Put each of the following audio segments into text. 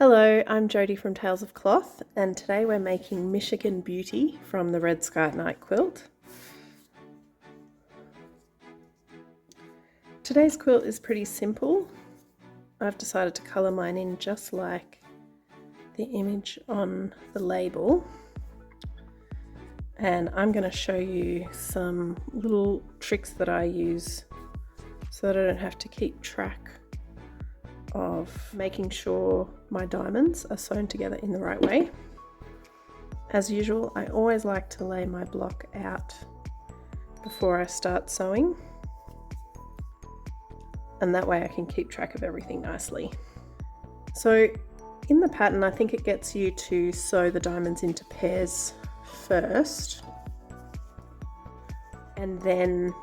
Hello, I'm Jodie from Tales of Cloth, and today we're making Michigan Beauty from the Red Sky at Night quilt. Today's quilt is pretty simple. I've decided to colour mine in just like the image on the label, and I'm going to show you some little tricks that I use so that I don't have to keep track of making sure my diamonds are sewn together in the right way. As usual, I always like to lay my block out before I start sewing, and that way I can keep track of everything nicely. So in the pattern, I think it gets you to sew the diamonds into pairs first and then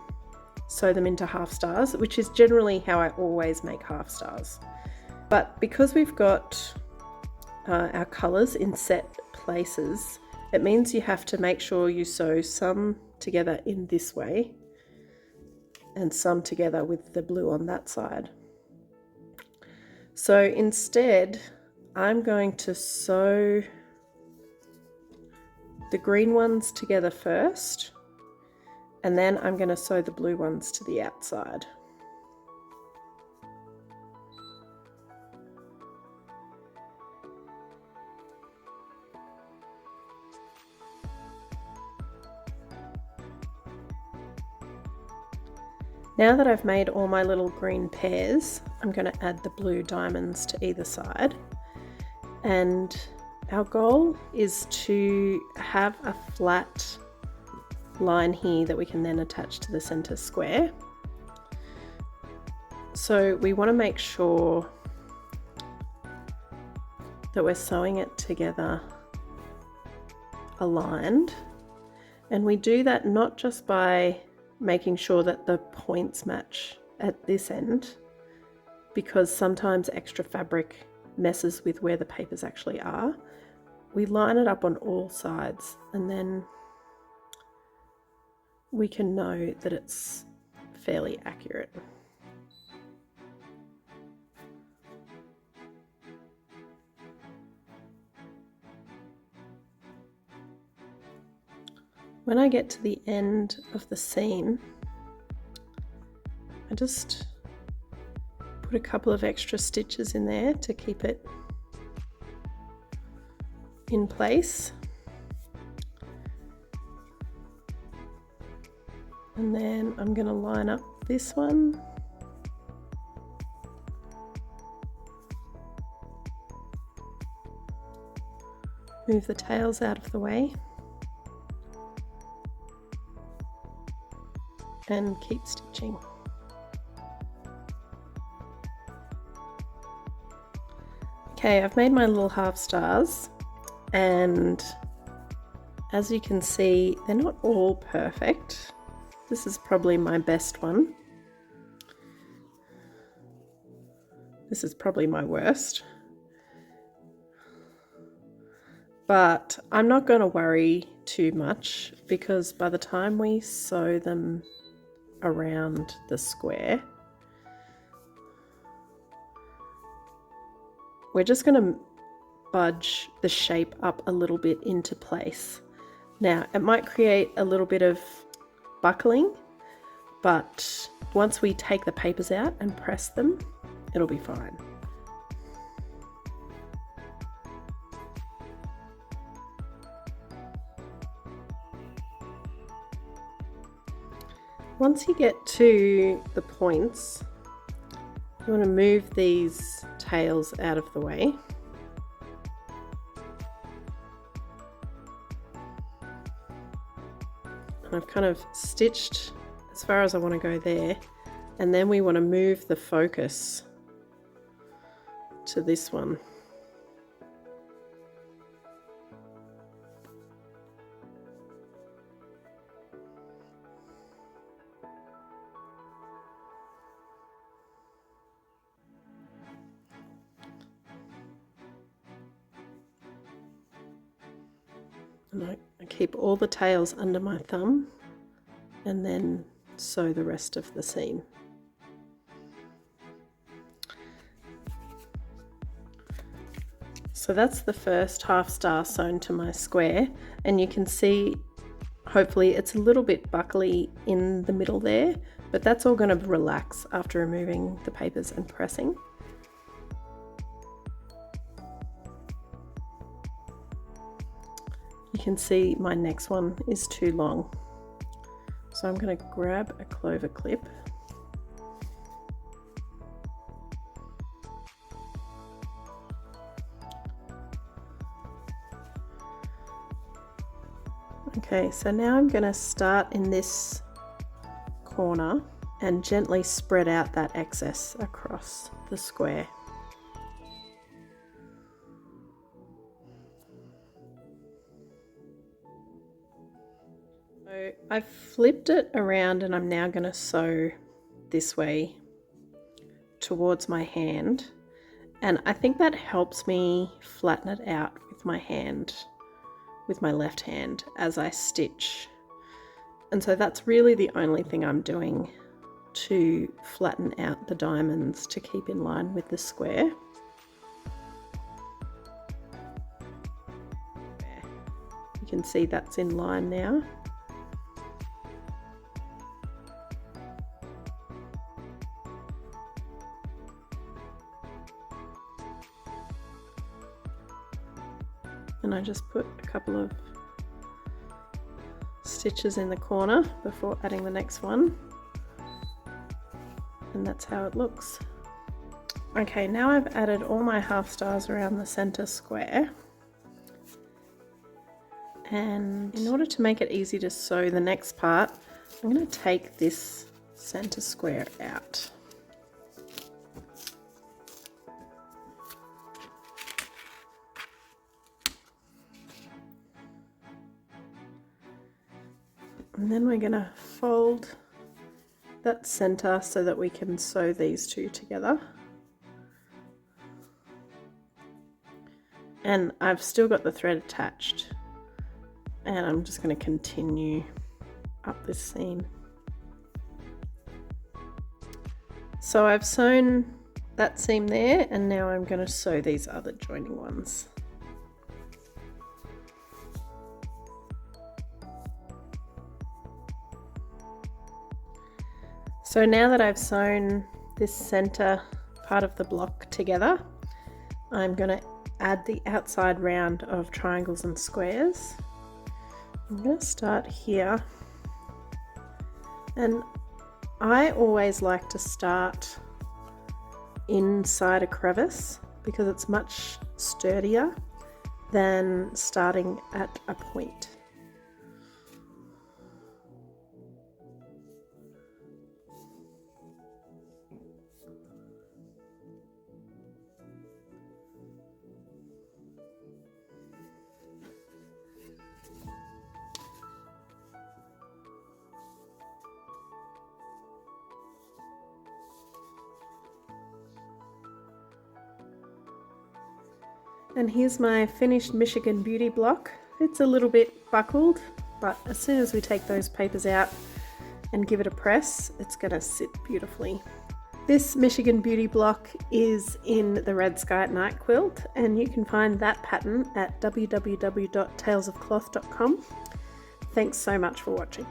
sew them into half stars, which is generally how I always make half stars. But because we've got our colours in set places, it means you have to make sure you sew some together in this way and some together with the blue on that side. So instead, I'm going to sew the green ones together first, and then I'm going to sew the blue ones to the outside. Now that I've made all my little green pairs, I'm going to add the blue diamonds to either side. And our goal is to have a flat line here that we can then attach to the center square. So we want to make sure that we're sewing it together aligned. And we do that not just by making sure that the points match at this end, because sometimes extra fabric messes with where the papers actually are. We line it up on all sides, and then we can know that it's fairly accurate. When I get to the end of the seam, I just put a couple of extra stitches in there to keep it in place. And then I'm going to line up this one. Move the tails out of the way. And keep stitching. Okay, I've made my little half stars, and as you can see, they're not all perfect. This is probably my best one. This is probably my worst. But I'm not going to worry too much, because by the time we sew them around the square, we're just going to budge the shape up a little bit into place. Now, it might create a little bit of buckling, but once we take the papers out and press them, it'll be fine. Once you get to the points, you want to move these tails out of the way. And I've kind of stitched as far as I want to go there, and then we want to move the focus to this one. And I keep all the tails under my thumb and then sew the rest of the seam. So that's the first half star sewn to my square, and you can see hopefully it's a little bit buckly in the middle there, but that's all going to relax after removing the papers and pressing. You can see my next one is too long, so I'm going to grab a clover clip Okay, so now I'm going to start in this corner and gently spread out that excess across the square. So I've flipped it around and I'm now going to sew this way towards my hand, and I think that helps me flatten it out with my hand, with my left hand as I stitch. And so that's really the only thing I'm doing to flatten out the diamonds to keep in line with the square. You can see that's in line now. And I just put a couple of stitches in the corner before adding the next one, and that's how it looks. Okay, now I've added all my half stars around the center square, and in order to make it easy to sew the next part, I'm going to take this center square out. And then we're going to fold that center so that we can sew these two together. And I've still got the thread attached, and I'm just going to continue up this seam. So I've sewn that seam there, and now I'm going to sew these other joining ones. So now that I've sewn this center part of the block together, I'm going to add the outside round of triangles and squares. I'm going to start here, and I always like to start inside a crevice because it's much sturdier than starting at a point. And here's my finished Michigan Beauty block. It's a little bit buckled, but as soon as we take those papers out and give it a press, it's going to sit beautifully. This Michigan Beauty block is in the Red Sky Night Quilt, and you can find that pattern at www.talesofcloth.com. Thanks so much for watching.